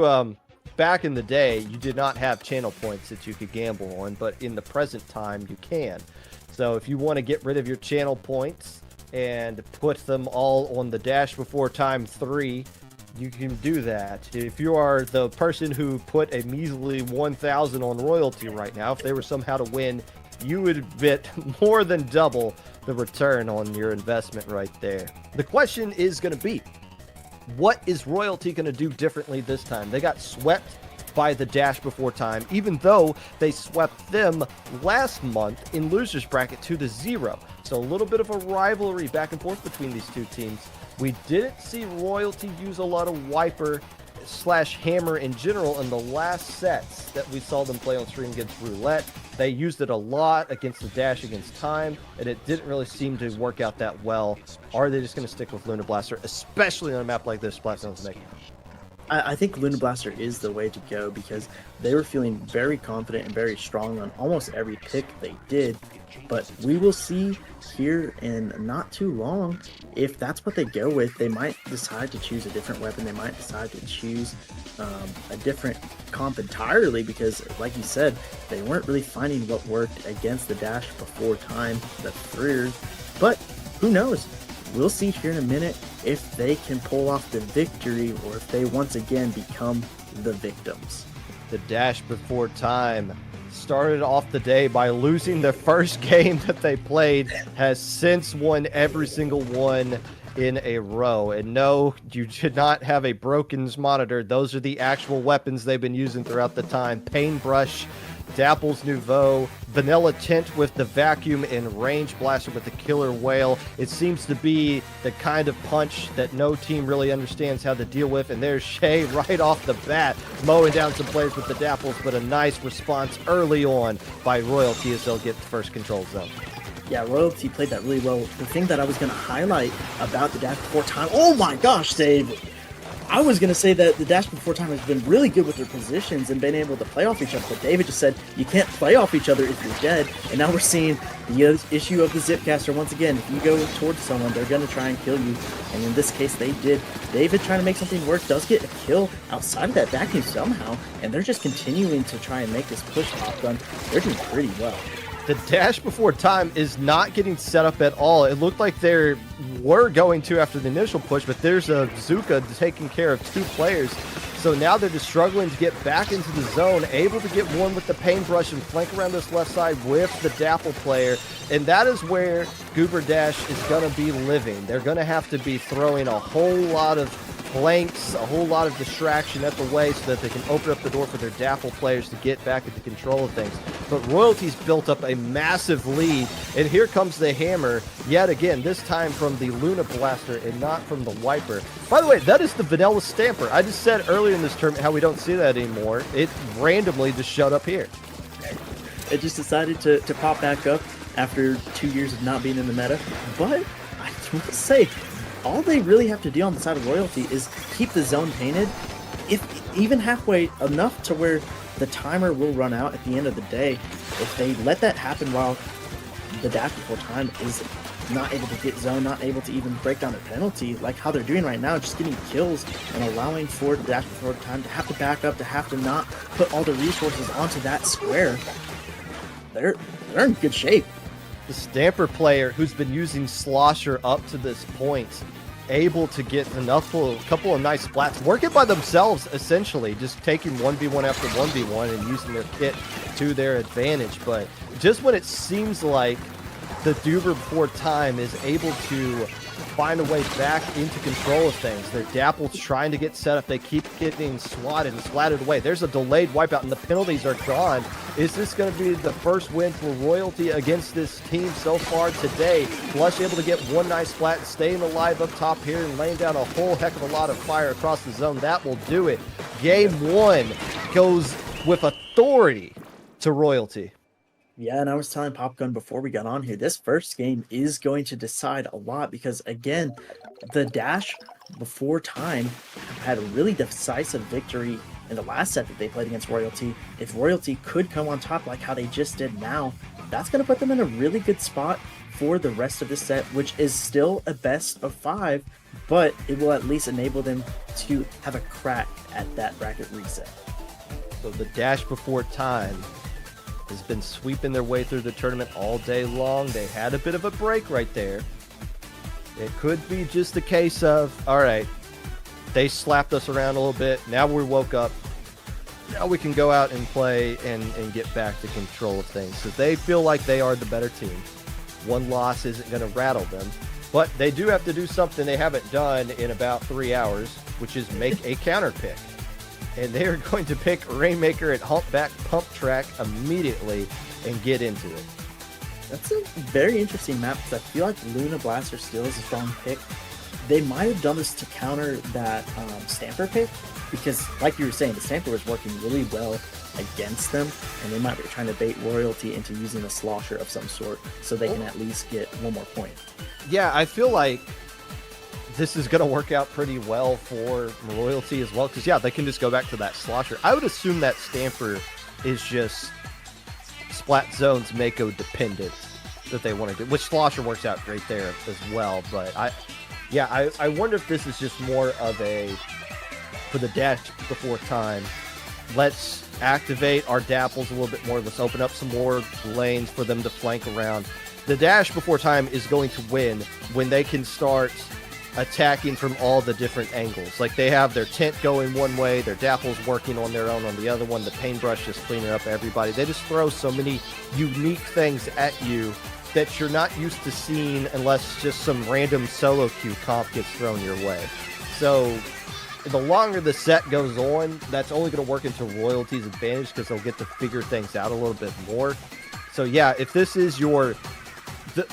um, Back in the day, you did not have channel points that you could gamble on, but in the present time, you can. So if you want to get rid of your channel points and put them all on the Dash Before Time 3, you can do that. If you are the person who put a measly 1,000 on royalty right now, if they were somehow to win, you would get more than double the return on your investment right there. The question is going to be, what is royalty going to do differently this time? They got swept by the Dash Before Time, even though they swept them last month in losers bracket 2-0. So a little bit of a rivalry back and forth between these two teams. We didn't see royalty use a lot of wiper / hammer in general in the last sets that we saw them play on stream against roulette. They used it a lot against the Dash against time, and it didn't really seem to work out that well. Are they just going to stick with Luna Blaster, especially on a map like this Splatstone's making? I think Luna Blaster is the way to go because they were feeling very confident and very strong on almost every pick they did. But we will see here in not too long if that's what they go with. They might decide to choose a different weapon. They might decide to choose a different comp entirely because, like you said, they weren't really finding what worked against the Dash Before Time, the Freers. But who knows? We'll see here in a minute if they can pull off the victory or if they once again become the victims. The Dash Before Time started off the day by losing the first game that they played, has since won every single one in a row. And no, you should not have a broken monitor. Those are the actual weapons they've been using throughout the time. Paintbrush, Dapple's Nouveau, Vanilla Tint with the vacuum, and Range Blaster with the Killer Whale. It seems to be the kind of punch that no team really understands how to deal with, and there's Shay right off the bat mowing down some players with the Dapples, but a nice response early on by Royalty as they'll get the first control zone. Yeah, Royalty played that really well. The thing that I was going to highlight about the Dash Before Time, oh my gosh, Dave! I was going to say that the Dash Before Time has been really good with their positions and been able to play off each other, but David just said you can't play off each other if you're dead, and now we're seeing the issue of the Zipcaster once again. If you go towards someone, they're going to try and kill you, and in this case they did. David trying to make something work does get a kill outside of that vacuum somehow, and they're just continuing to try and make this push Top Gun. They're doing pretty well. The Dash Before Time is not getting set up at all. It looked like they were going to after the initial push, but there's a Zuka taking care of two players. So now they're just struggling to get back into the zone, able to get one with the Paintbrush and flank around this left side with the Dapple player. And that is where Goober Dash is going to be living. They're going to have to be throwing a whole lot of flanks, a whole lot of distraction at the way so that they can open up the door for their Dapple players to get back into control of things. But Royalty's built up a massive lead, and here comes the hammer yet again, this time from the Luna Blaster and not from the Wiper. By the way, that is the Vanilla Stamper. I just said earlier in this tournament how we don't see that anymore. It randomly just showed up here. It just decided to pop back up after 2 years of not being in the meta, but I will say, all they really have to do on the side of Royalty is keep the zone painted, if even halfway enough to where the timer will run out at the end of the day. If they let that happen while the Dash Before Time is not able to get zone, not able to even break down their penalty, like how they're doing right now, just getting kills and allowing for the Dash Before Time to have to back up, to have to not put all the resources onto that square, they're in good shape. The Stamper player who's been using Slosher up to this point, able to get a couple of nice splats, working by themselves essentially, just taking 1v1 after 1v1 and using their kit to their advantage. But just when it seems like the Goober Before Time is able to find a way back into control of things, their Dapple's trying to get set up, they keep getting swatted and splattered away. There's a delayed wipeout and the penalties are gone. Is this going to be the first win for Royalty against this team so far today? Blush able to get one nice splat and staying alive up top here and laying down a whole heck of a lot of fire across the zone. That will do it. Game one goes with authority to Royalty. Yeah, and I was telling Popgun before we got on here, this first game is going to decide a lot because, again, the Dash Before Time had a really decisive victory in the last set that they played against Royalty. If Royalty could come on top like how they just did now, that's going to put them in a really good spot for the rest of the set, which is still a best of 5, but it will at least enable them to have a crack at that bracket reset. So the Dash Before Time has been sweeping their way through the tournament all day long. They had a bit of a break right there. It could be just a case of, all right, they slapped us around a little bit. Now we woke up. Now we can go out and play and get back to control of things. So they feel like they are the better team. One loss isn't going to rattle them. But they do have to do something they haven't done in about 3 hours, which is make a counter pick. And they are going to pick Rainmaker at Humpback Pump Track immediately and get into it. That's a very interesting map because I feel like Luna Blaster still is a strong pick. They might have done this to counter that Stamper pick because, like you were saying, the Stamper was working really well against them, and they might be trying to bait Royalty into using a Slosher of some sort so they can at least get one more point. Yeah, I feel like this is going to work out pretty well for Royalty as well because, yeah, they can just go back to that Slosher. I would assume that Stamper is just Splat Zone's Mako dependent that they want to do, which Slosher works out great there as well. But I wonder if this is just more of a, for the Dash Before Time, let's activate our Dapples a little bit more. Let's open up some more lanes for them to flank around. The Dash Before Time is going to win when they can start attacking from all the different angles. Like they have their tent going one way, their Dapples working on their own on the other one, the Paintbrush just cleaning up everybody. They just throw so many unique things at you that you're not used to seeing unless just some random solo queue comp gets thrown your way. So the longer the set goes on, that's only going to work into Royalty's advantage because they'll get to figure things out a little bit more. So yeah, if this is your,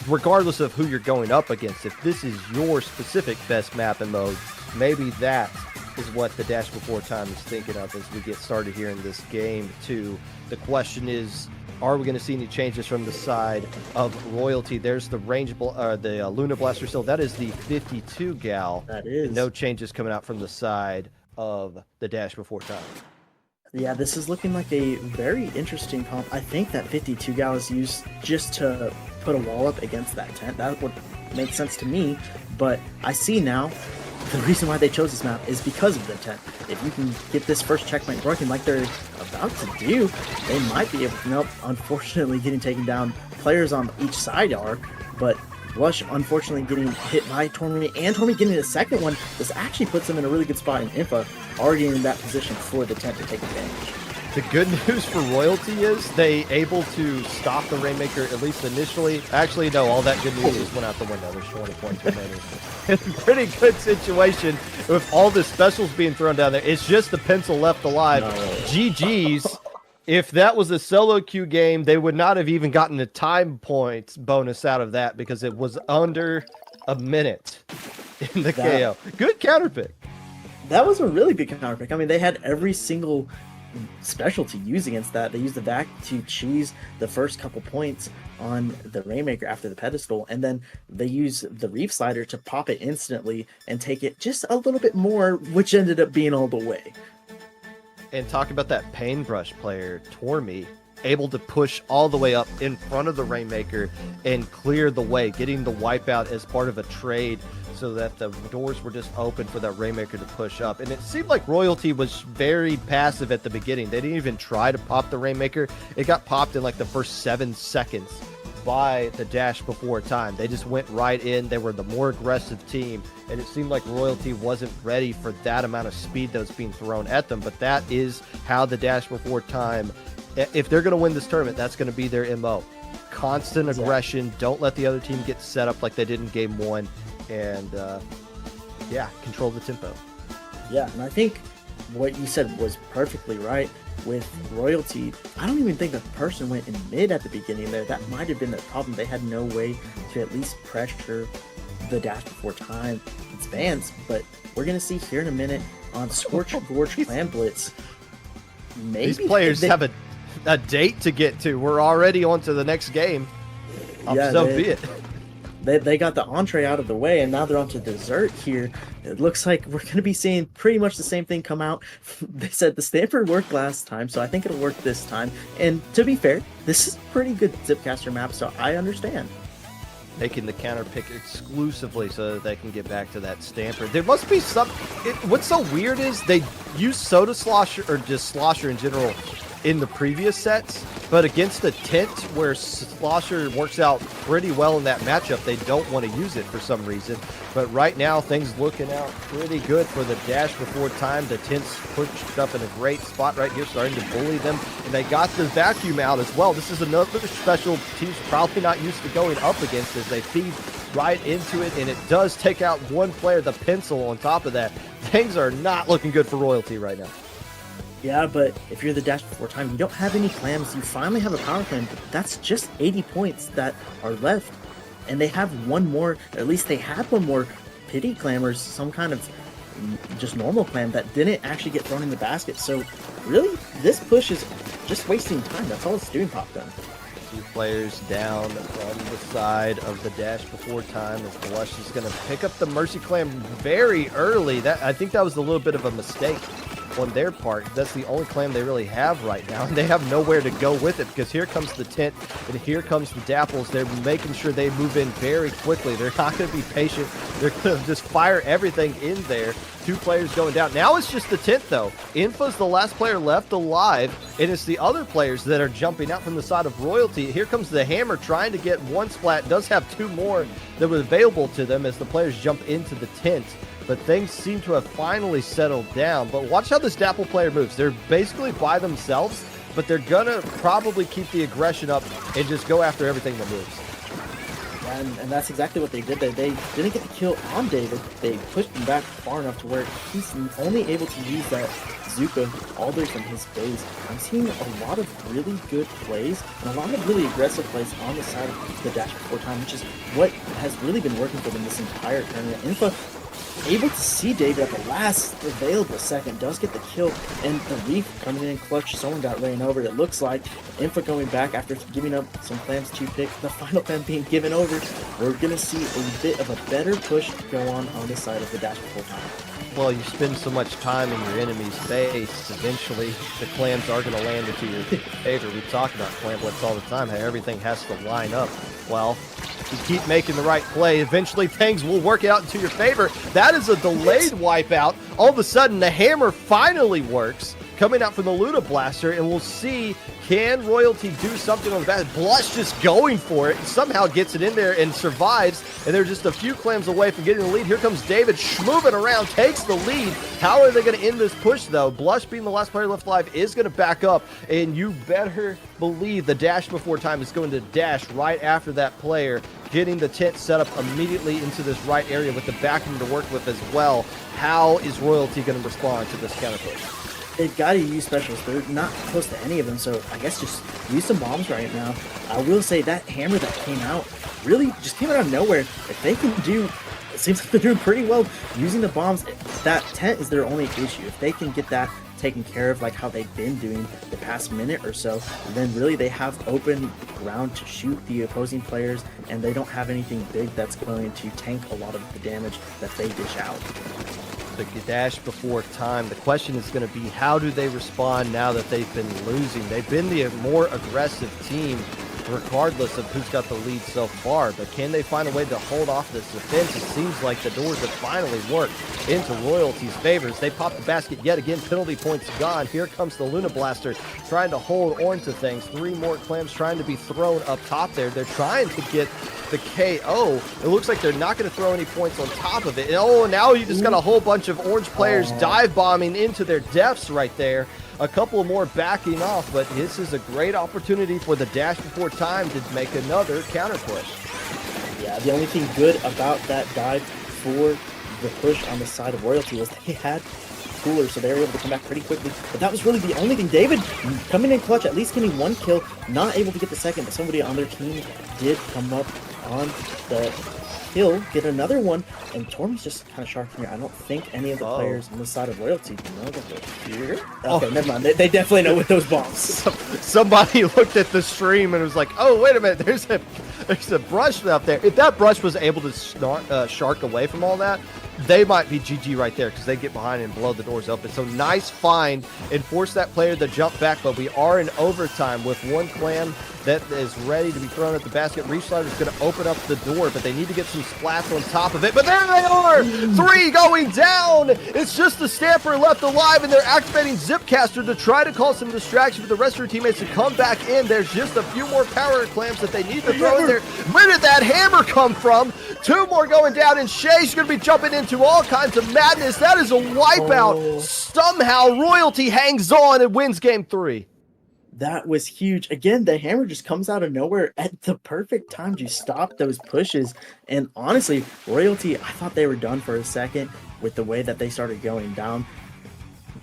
regardless of who you're going up against, if this is your specific best map and mode, maybe that is what the Dash Before Time is thinking of as we get started here in this game too. The question is, are we going to see any changes from the side of Royalty? There's the the Luna Blaster still. That is the 52 gal. That is. No changes coming out from the side of the Dash Before Time. Yeah, this is looking like a very interesting comp. I think that 52 gal is used just to put a wall up against that tent. That would make sense to me, but I see now the reason why they chose this map is because of the tent. If you can get this first checkpoint working like they're about to do, they might be able to. Nope, unfortunately getting taken down. Players on each side are, but Lush unfortunately getting hit by Tormy, and Tormy getting a second one. This actually puts them in a really good spot in Infa, already in that position for the tent to take advantage. The good news for Royalty is they able to stop the Rainmaker, at least initially. Actually, no, all that good news just went out the window. There's 20 points remaining. Pretty good situation with all the specials being thrown down there. It's just the pencil left alive. No. GG's. If that was a solo queue game, they would not have even gotten a time points bonus out of that because it was under a minute in the KO. Good counter pick. That was a really good counter pick. I mean, they had every single special to use against that. They used the vac to cheese the first couple points on the Rainmaker after the pedestal, and then they use the Reef Slider to pop it instantly and take it just a little bit more, which ended up being all the way. And talk about that Paintbrush player, Tormy, able to push all the way up in front of the Rainmaker and clear the way, getting the wipeout as part of a trade so that the doors were just open for that Rainmaker to push up. And it seemed like Royalty was very passive at the beginning. They didn't even try to pop the Rainmaker. It got popped in like the first 7 seconds by the Dash Before Time. They just went right in. They were the more aggressive team, and it seemed like Royalty wasn't ready for that amount of speed that was being thrown at them. But that is how the Dash Before Time, if they're going to win this tournament, that's going to be their MO. Constant aggression. Don't let the other team get set up like they did in Game 1. And, control the tempo. Yeah, and I think what you said was perfectly right. With Royalty, I don't even think the person went in mid at the beginning there. That might have been the problem. They had no way to at least pressure the Dash Before Time advance. But we're going to see here in a minute on Scorch Gorge Clan Blitz. Maybe these players have a date to get to. We're already on to the next game. Be it. They got the entree out of the way, and now they're on to dessert here. It looks like we're going to be seeing pretty much the same thing come out. They said the Stanford worked last time, so I think it'll work this time. And to be fair, this is a pretty good Zipcaster map, so I understand. making the counter pick exclusively so that they can get back to that Stamper. There must be some... what's so weird is they use Soda Slosher, or just Slosher in general, in the previous sets, but against the Tint, where Slosher works out pretty well in that matchup, they don't want to use it for some reason. But right now, things looking out pretty good for the dash before time. The Tint's pushed up in a great spot right here, starting to bully them, and they got the vacuum out as well. This is another special team's probably not used to going up against as they feed right into it, and it does take out one player, the Pencil, on top of that. Things are not looking good for Royalty right now. Yeah, but if you're the dash before time, you don't have any clams. You finally have a power clam, but that's just 80 points that are left. And they have one more, or at least they had one more pity clam or some kind of just normal clam that didn't actually get thrown in the basket. So really, this push is just wasting time. That's all it's doing, Pop Gun. 2 players down on the side of the dash before time as Blush is going to pick up the Mercy Clam very early. I think that was a little bit of a mistake on their part. That's the only clam they really have right now, and they have nowhere to go with it because here comes the Tint and here comes the Dapples. They're making sure they move in very quickly. They're not going to be patient. They're going to just fire everything in there. 2 players going down. Now it's just the Tint, though. Infa's the last player left alive, and it's the other players that are jumping out from the side of Royalty. Here comes the Hammer trying to get one splat. Does have 2 more that were available to them as the players jump into the Tint. But things seem to have finally settled down. But watch how this Dapple player moves. They're basically by themselves, but they're going to probably keep the aggression up and just go after everything that moves. And that's exactly what they did there. They didn't get the kill on David. They pushed him back far enough to where he's only able to use that Zuka all the way from his base. I'm seeing a lot of really good plays and a lot of really aggressive plays on the side of the dash before time, which is what has really been working for them this entire tournament. Infa able to see David at the last available second, does get the kill, and the Reef coming in clutch. Someone got ran over, it looks like. Infa going back after giving up some clams to pick, the final clam being given over. We're going to see a bit of a better push go on the side of the dash before time. Well, you spend so much time in your enemy's base, eventually the clams are going to land into your favor. We talk about clam blitz all the time, how everything has to line up. Well, you keep making the right play, eventually things will work out into your favor. That is a delayed wipeout. All of a sudden, the Hammer finally works, coming out from the Luna Blaster, and we'll see, can Royalty do something on the back? Blush just going for it, somehow gets it in there and survives, and they're just a few clams away from getting the lead. Here comes David, schmoving around, takes the lead. How are they going to end this push, though? Blush, being the last player left alive, is going to back up, and you better believe the dash before time is going to dash right after that player, getting the Tint set up immediately into this right area with the backing to work with as well. How is Royalty going to respond to this counter push? They've got to use specials. They're not close to any of them, so I guess just use some bombs right now. I will say that Hammer that came out really just came out of nowhere. If they can do, it seems like they're doing pretty well using the bombs. That Tent is their only issue. If they can get that taken care of like how they've been doing the past minute or so, then really they have open ground to shoot the opposing players, and they don't have anything big that's going to tank a lot of the damage that they dish out. The dash before time. The question is going to be, how do they respond now that they've been losing? They've been the more aggressive team regardless of who's got the lead so far, but can they find a way to hold off this defense? It seems like the doors have finally worked into Royalty's favors. They pop the basket yet again, penalty points gone. Here comes the Luna Blaster trying to hold on to things. 3 more clams trying to be thrown up top there. They're trying to get the KO. It looks like they're not going to throw any points on top of it. Oh, now you just got a whole bunch of orange players dive bombing into their deaths right there. A couple more backing off, but this is a great opportunity for the dash before time to make another counter push. Yeah, the only thing good about that dive for the push on the side of Royalty was they had cooler, so they were able to come back pretty quickly. But that was really the only thing. David coming in clutch, at least getting 1 kill, not able to get the second, but somebody on their team did come up on the kill, get another one, and Tormy's just kind of sharp here. I don't think any of the players on the side of Royalty know that they're here. Okay, never mind. They definitely know with those bombs. Somebody looked at the stream and was like, oh, wait a minute, there's a brush up there. If that brush was able to shark away from all that, they might be GG right there because they get behind and blow the doors open. So nice find and force that player to jump back, but we are in overtime with one clam that is ready to be thrown at the basket. Reef Slider is going to open up the door, but they need to get some splats on top of it. But there they are! 3 going down! It's just the Stamper left alive, and they're activating Zipcaster to try to cause some distraction for the rest of their teammates to come back in. There's just a few more power clams that they need to throw in there. Where did that hammer come from? 2 more going down, and Shay's going to be jumping into all kinds of madness. That is a wipeout. Somehow, Royalty hangs on and wins game 3. That was huge. Again, the hammer just comes out of nowhere at the perfect time to stop those pushes. And honestly, Royalty, I thought they were done for a second with the way that they started going down.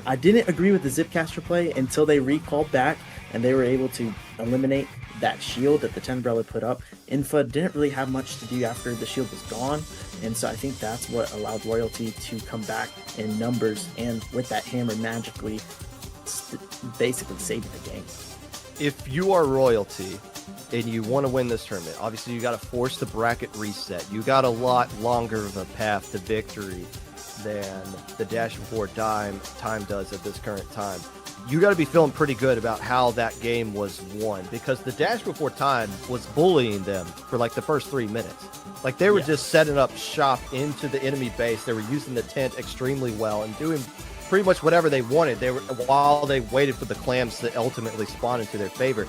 I didn't agree with the Zipcaster play until they recalled back and they were able to eliminate that shield that the Tenbrella put up. Infa didn't really have much to do after the shield was gone. And so I think that's what allowed Royalty to come back in numbers and with that hammer magically basically saving the game. If you are Royalty and you want to win this tournament, obviously you got to force the bracket reset. You got a lot longer of a path to victory than the Dash Before Time does at this current time. You got to be feeling pretty good about how that game was won, because the Dash Before Time was bullying them for like the first 3 minutes. Like they were just setting up shop into the enemy base. They were using the tent extremely well and doing pretty much whatever they wanted. They were, while they waited for the clams to ultimately spawn into their favor,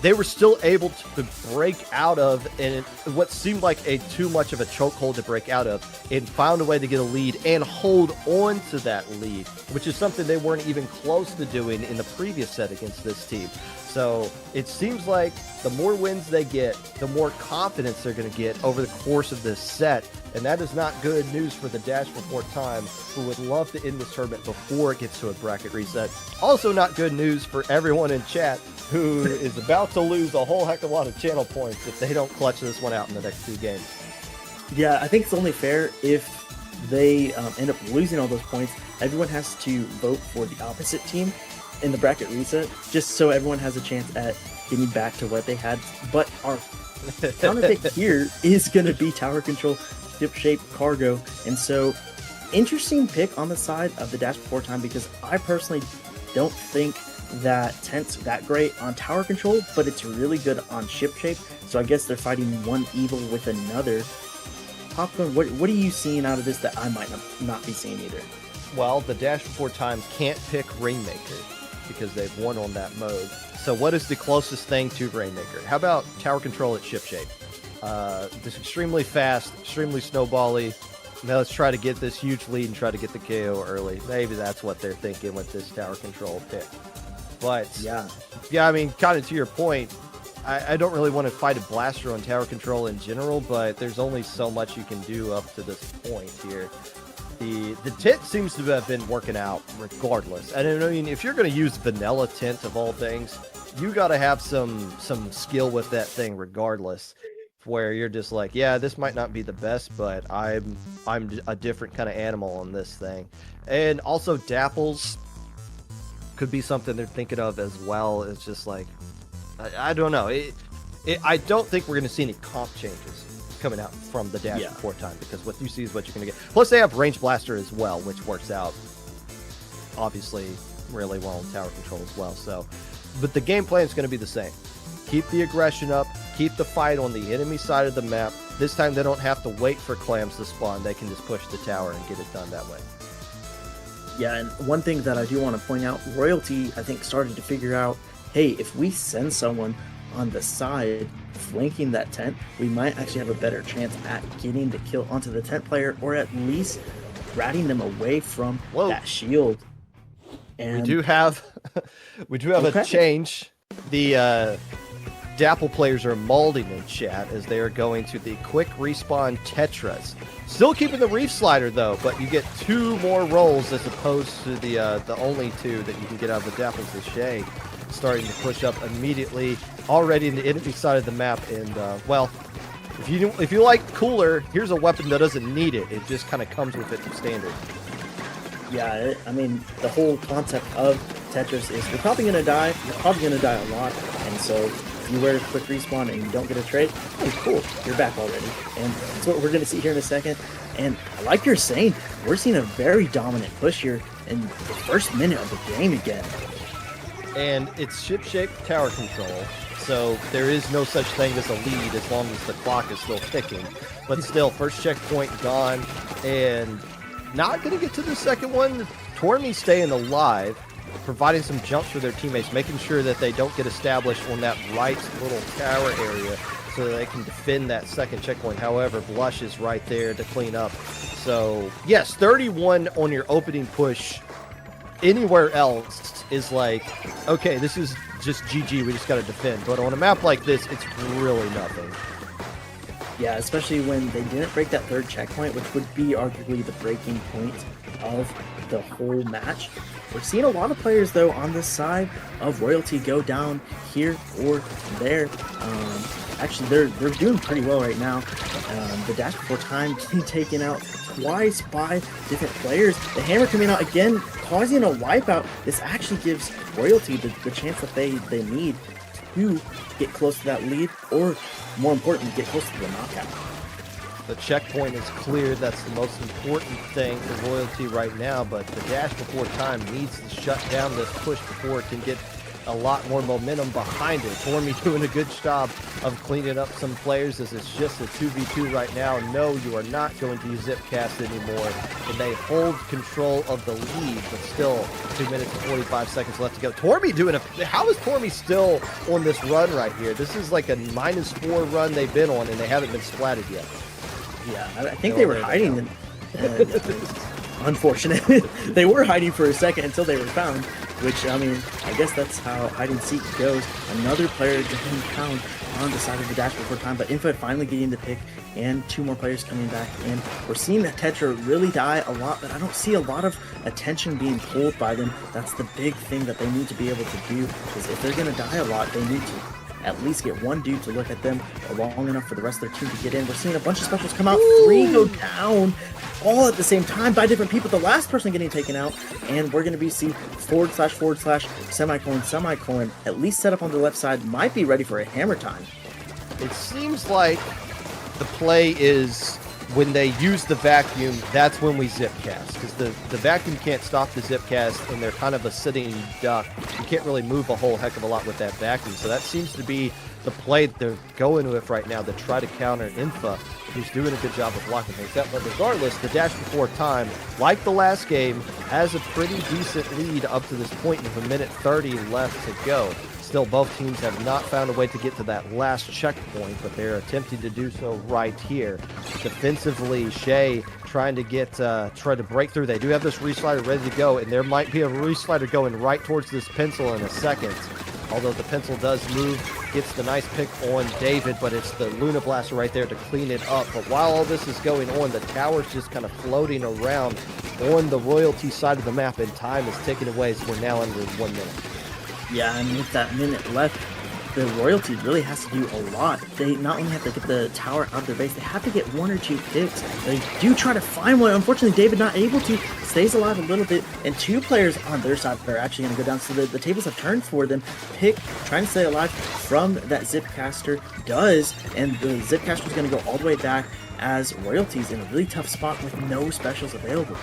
they were still able to break out of and what seemed like too much of a chokehold to break out of, and found a way to get a lead and hold on to that lead, which is something they weren't even close to doing in the previous set against this team. So it seems like the more wins they get, the more confidence they're going to get over the course of this set. And that is not good news for the Dash Before Time, who would love to end this tournament before it gets to a bracket reset. Also not good news for everyone in chat, who is about to lose a whole heck of a lot of channel points if they don't clutch this one out in the next 2 games. Yeah, I think it's only fair if they end up losing all those points. Everyone has to vote for the opposite team in the bracket reset, just so everyone has a chance at getting back to what they had. But our counter pick here is going to be Tower Control, Ship Shape, Cargo. And so, interesting pick on the side of the Dash Before Time, because I personally don't think that Tent's that great on Tower Control, but it's really good on Ship Shape. So I guess they're fighting one evil with another. Popcorn, what are you seeing out of this that I might not be seeing either? Well, the Dash Before Time can't pick Rainmaker because they've won on that mode. So what is the closest thing to Rainmaker? How about Tower Control at Ship Shape? Just extremely fast, extremely snowbally. Now let's try to get this huge lead and try to get the KO early. Maybe that's what they're thinking with this Tower Control pick. But yeah, I mean, kind of to your point, I don't really want to fight a blaster on Tower Control in general, but there's only so much you can do up to this point here. The tent seems to have been working out regardless. And I mean, if you're going to use vanilla tent of all things, you got to have some skill with that thing regardless, where you're just like, yeah, this might not be the best, but I'm a different kind of animal on this thing. And also Dapples could be something they're thinking of as well. It's just like, I don't know. I don't think we're going to see any comp changes coming out from the Dash Before Time, because what you see is what you're going to get. Plus, they have Range Blaster as well, which works out obviously really well in Tower Control as well. So, but the game plan is going to be the same. Keep the aggression up, keep the fight on the enemy side of the map. This time they don't have to wait for clams to spawn. They can just push the tower and get it done that way. Yeah, and one thing that I do want to point out, Royalty, I think, started to figure out, hey, if we send someone on the side flanking that tent, we might actually have a better chance at getting the kill onto the tent player, or at least ratting them away from that shield. And we do have a change. The Dapple players are molding in chat as they are going to the quick respawn Tetras. Still keeping the Reef Slider though, but you get 2 more rolls as opposed to the only 2 that you can get out of the Dapples to Shay. Starting to push up immediately, already in the enemy side of the map. And well, if you like cooler, here's a weapon that doesn't need it. It just kind of comes with it standard. Yeah, I mean, the whole concept of Tetris is you're probably going to die. You're probably going to die a lot. And so if you were to quick respawn and you don't get a trade, hey, cool, you're back already. And that's what we're going to see here in a second. And like you're saying, we're seeing a very dominant push here in the first minute of the game again. And it's ship-shape tower control, so there is no such thing as a lead as long as the clock is still ticking. But still, first checkpoint gone, and not going to get to the second one. Tormy staying alive, providing some jumps for their teammates, making sure that they don't get established on that right little tower area so that they can defend that second checkpoint. However, Blush is right there to clean up. So, yes, 31 on your opening push. Anywhere else is like, okay, this is just GG, we just got to defend. But on a map like this, it's really nothing. Yeah, especially when they didn't break that third checkpoint, which would be arguably the breaking point of the whole match. We're seeing a lot of players, though, on this side of Royalty go down here or there. Actually, they're doing pretty well right now. The dash before time getting taken out twice by different players. The hammer coming out again, causing a wipeout. This actually gives Royalty the chance that they need to get close to that lead, or more importantly, get close to the knockout. The checkpoint is cleared. That's the most important thing for Royalty right now, but the dash before time needs to shut down this push before it can get a lot more momentum behind it. Tormy doing a good job of cleaning up some players as it's just a 2v2 right now. No, you are not going to use Zipcast anymore, and they hold control of the lead, but still 2 minutes and 45 seconds left to go. Tormy doing how is Tormy still on this run right here? This is like a -4 run they've been on, and they haven't been splatted yet. Yeah, I think they were hiding. Unfortunate. They were hiding for a second until they were found, which, I mean, I guess that's how hide and seek goes. Another player getting found on the side of the dash before time, but Infinite finally getting the pick, and 2 more players coming back in. We're seeing that Tetra really die a lot, but I don't see a lot of attention being pulled by them. That's the big thing that they need to be able to do, because if they're going to die a lot, they need to at least get one dude to look at them long enough for the rest of their team to get in. We're seeing a bunch of specials come out, 3 go down, all at the same time by different people. The last person getting taken out, and we're going to be seeing / semicolon, at least set up on the left side, might be ready for a hammer time. It seems like the play is when they use the vacuum, that's when we Zipcast, because the vacuum can't stop the Zipcast, and they're kind of a sitting duck. You can't really move a whole heck of a lot with that vacuum, so that seems to be the play that they're going with right now to try to counter Infa, who's doing a good job of blocking things out. But regardless, the dash before time, like the last game, has a pretty decent lead up to this point with 1:30 left to go. Still, both teams have not found a way to get to that last checkpoint, but they're attempting to do so right here. Defensively, Shay trying to try to break through. They do have this reslider ready to go, and there might be a reslider going right towards this pencil in a second. Although the pencil does move, gets the nice pick on David, but it's the Luna Blaster right there to clean it up. But while all this is going on, the tower's just kind of floating around on the Royalty side of the map, and time is ticking away, so we're now under 1 minute. Yeah, and with that minute left, the Royalty really has to do a lot. They not only have to get the tower out of their base, they have to get 1 or 2 picks. They do try to find one. Unfortunately, David not able to. Stays alive a little bit, and 2 players on their side are actually going to go down. So the tables have turned for them. Pick trying to stay alive from that Zipcaster does, and the Zipcaster is going to go all the way back as Royalty's in a really tough spot with no specials available.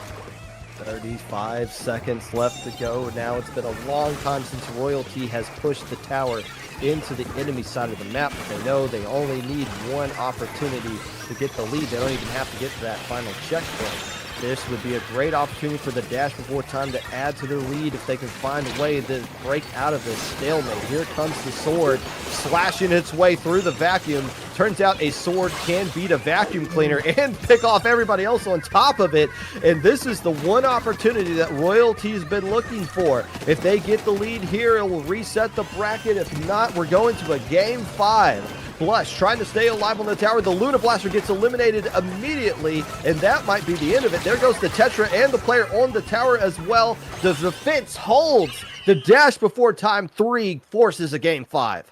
35 seconds left to go. Now it's been a long time since Royalty has pushed the tower into the enemy side of the map. They know they only need 1 opportunity to get the lead. They don't even have to get to that final checkpoint. This would be a great opportunity for the dash before time to add to their lead if they can find a way to break out of this stalemate. Here comes the sword, slashing its way through the vacuum. Turns out a sword can beat a vacuum cleaner and pick off everybody else on top of it. And this is the one opportunity that Royalty's been looking for. If they get the lead here, it will reset the bracket. If not, we're going to a game 5. Blush trying to stay alive on the tower. The Luna Blaster gets eliminated immediately, and that might be the end of it. There goes the Tetra and the player on the tower as well. The defense holds. The dash before time 3 forces a game 5.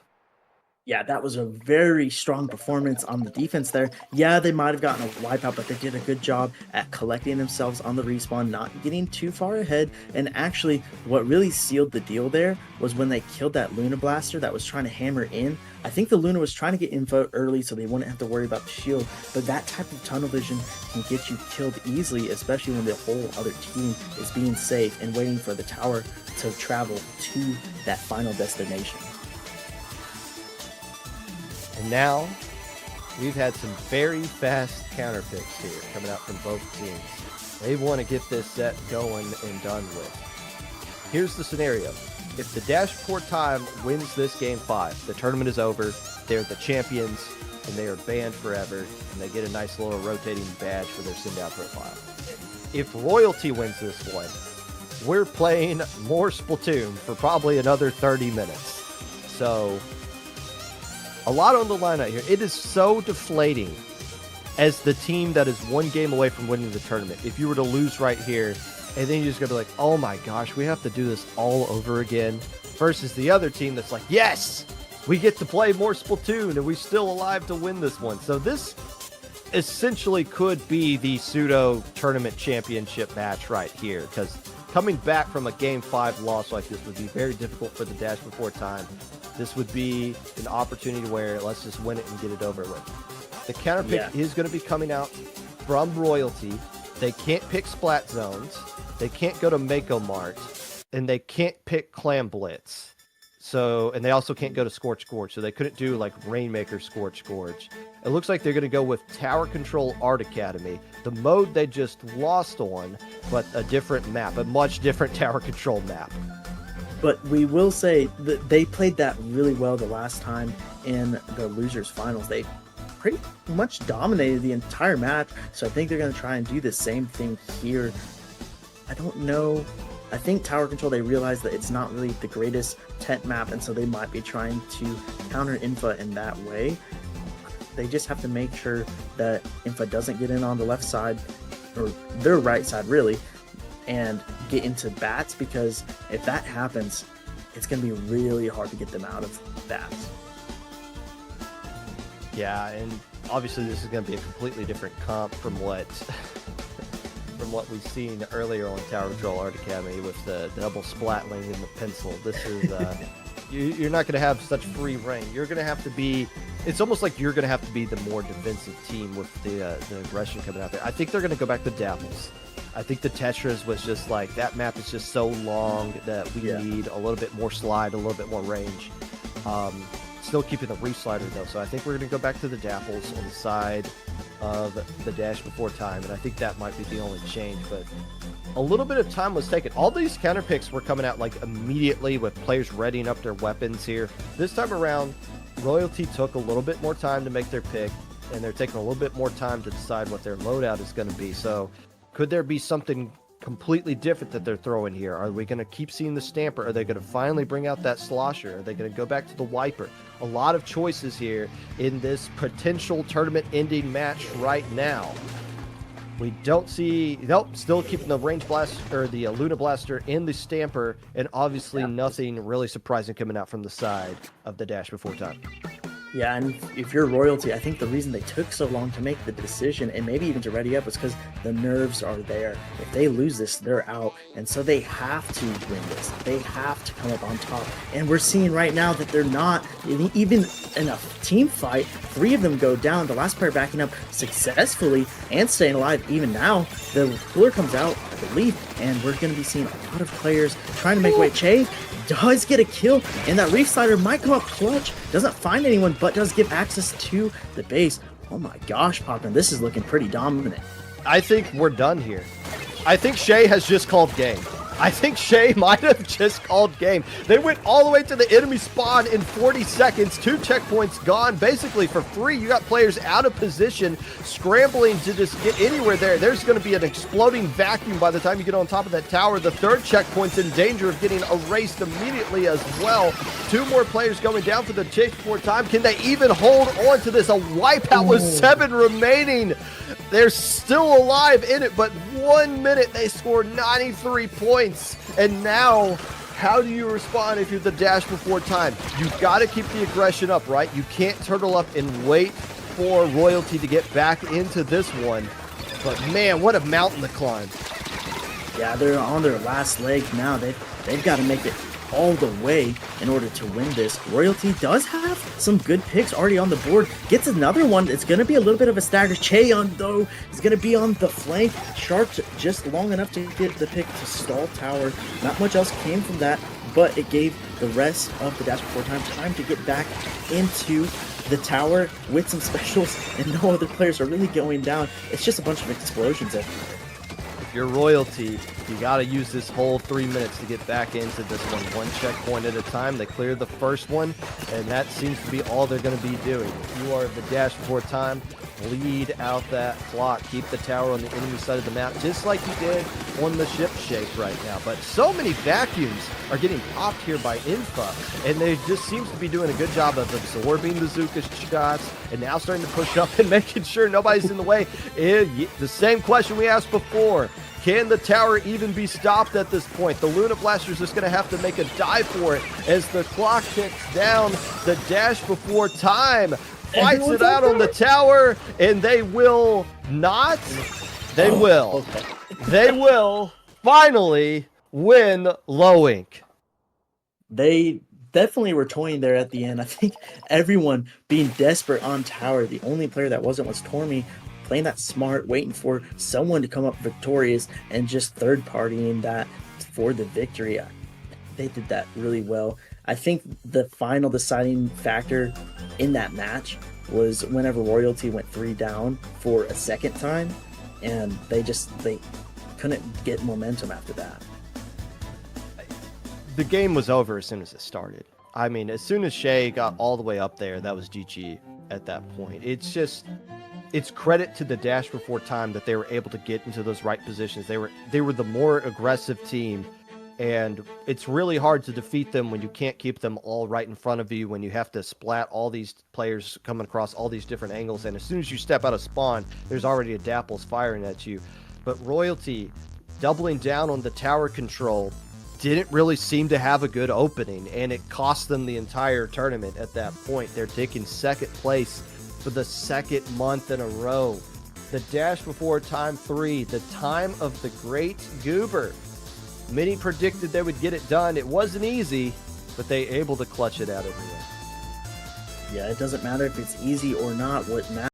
Yeah, that was a very strong performance on the defense there. Yeah, they might have gotten a wipeout, but they did a good job at collecting themselves on the respawn, not getting too far ahead. And actually, what really sealed the deal there was when they killed that Luna Blaster that was trying to hammer in. I think the Luna was trying to get info early so they wouldn't have to worry about the shield, but that type of tunnel vision can get you killed easily, especially when the whole other team is being safe and waiting for the tower to travel to that final destination. And now, we've had some very fast counter picks here coming out from both teams. They want to get this set going and done with. Here's the scenario. If the Dash Before Time wins this Game 5, the tournament is over, they're the champions, and they are banned forever, and they get a nice little rotating badge for their send-out profile. If Royalty wins this one, we're playing more Splatoon for probably another 30 minutes. So, a lot on the line out here. It is so deflating as the team that is one game away from winning the tournament. If you were to lose right here, and then you're just going to be like, oh my gosh, we have to do this all over again, versus the other team that's like, yes, we get to play more Splatoon, and we're still alive to win this one. So this essentially could be the pseudo tournament championship match right here, because coming back from a Game 5 loss like this would be very difficult for the Dash Before Time. This would be an opportunity where let's just win it and get it over with. The counter pick is going to be coming out from Royalty. They can't pick Splat Zones. They can't go to Mako Mart. And they can't pick Clam Blitz. So, and they also can't go to Scorch Gorge. So they couldn't do like Rainmaker Scorch Gorge. It looks like they're going to go with Tower Control Art Academy. The mode they just lost on, but a different map. A much different Tower Control map. But we will say that they played that really well the last time in the losers finals. They pretty much dominated the entire match. So I think they're going to try and do the same thing here. I don't know. I think Tower Control, they realize that it's not really the greatest tent map. And so they might be trying to counter Infa in that way. They just have to make sure that Infa doesn't get in on the left side, or their right side really, and get into bats, because if that happens, it's going to be really hard to get them out of bats. Yeah, and obviously this is going to be a completely different comp from what we've seen earlier on Tower Control Art Academy with the double splatling in the pencil. This is you're not going to have such free reign. You're going to have to be. It's almost like you're going to have to be the more defensive team with the aggression coming out there. I think they're going to go back to Dapples. I think the Tetras was just like, that map is just so long that we need a little bit more slide, a little bit more range. Still keeping the Reef Slider though, so I think we're going to go back to the Dapples on the side of the Dash Before Time, and I think that might be the only change, but a little bit of time was taken. All these counter picks were coming out like immediately with players readying up their weapons here. This time around, Royalty took a little bit more time to make their pick, and they're taking a little bit more time to decide what their loadout is going to be, so could there be something completely different that they're throwing here? Are we going to keep seeing the Stamper? Are they going to finally bring out that Slosher? Are they going to go back to the Wiper? A lot of choices here in this potential tournament-ending match right now. We don't see... Nope, still keeping the Range Blast, or the Luna Blaster in the Stamper, and obviously nothing really surprising coming out from the side of the Dash Before Time. Yeah, and if you're Royalty, I think the reason they took so long to make the decision, and maybe even to ready up, was because the nerves are there. If they lose this, they're out, and so they have to win this. They have to come up on top, and we're seeing right now that they're not. Even in a team fight, 3 of them go down, the last player backing up successfully and staying alive. Even now, the cooler comes out, I believe, and we're going to be seeing a lot of players trying to make way. Che does get a kill, and that Reef Slider might come up clutch. Doesn't find anyone, but does give access to the base. Oh my gosh, Poppin', this is looking pretty dominant. I think we're done here. I think Shay has just called game. I think Shay might have just called game. They went all the way to the enemy spawn in 40 seconds. 2 checkpoints gone basically for free. You got players out of position, scrambling to just get anywhere there. There's going to be an exploding vacuum by the time you get on top of that tower. The 3rd checkpoint's in danger of getting erased immediately as well. 2 more players going down for the Chase Before Time. Can they even hold on to this? A wipeout with 7 remaining. They're still alive in it, but 1 minute they scored 93 points. And now How do you respond if you're the dash before time? You've got to keep the aggression up, right? You can't turtle up and wait for Royalty to get back into this one. But man, what a mountain to climb. Yeah, they're on their last leg now. They've got to make it all the way in order to win this. Royalty does have some good picks already on the board. Gets another one. It's going to be a little bit of a stagger. Cheon, though, is going to be on the flank. Sharped just long enough to get the pick to stall tower. Not much else came from that, but it gave the rest of the dash before time to get back into the tower with some specials, and no other players are really going down. It's just a bunch of explosions everywhere. If you're Royalty, you got to use this whole 3 minutes to get back into this one checkpoint at a time. They cleared the first one, and that seems to be all they're going to be doing. If you are the dash before time, bleed out that clock. Keep the tower on the enemy side of the map, just like you did on the ship shake right now. But so many vacuums are getting popped here by Infa, and they just seems to be doing a good job of absorbing the Zuka's shots, and now starting to push up and making sure nobody's in the way. The same question we asked before. Can the tower even be stopped at this point? The Luna Blaster's just going to have to make a dive for it as the clock ticks down. The dash before time fights it out on the tower, and they will not. They will. Okay. They will finally win Low Ink. They definitely were toying there at the end. I think everyone being desperate on tower. The only player that wasn't was Tormy, playing that smart, waiting for someone to come up victorious and just third partying that for the victory. They did that really well. I think the final deciding factor in that match was whenever Royalty went 3 down for a second time, and they couldn't get momentum after that. The game was over as soon as it started. I mean, as soon as Shay got all the way up there, that was GG at that point. It's credit to the dash before time that they were able to get into those right positions. They were the more aggressive team, and it's really hard to defeat them when you can't keep them all right in front of you, when you have to splat all these players coming across all these different angles, and as soon as you step out of spawn, there's already a Dapples firing at you. But Royalty, doubling down on the tower control, didn't really seem to have a good opening, and it cost them the entire tournament at that point. They're taking second place for the second month in a row. The dash before time 3, the time of the great Goober. Many predicted they would get it done. It wasn't easy, but they able to clutch it out at the end. Yeah, it doesn't matter if it's easy or not. What matters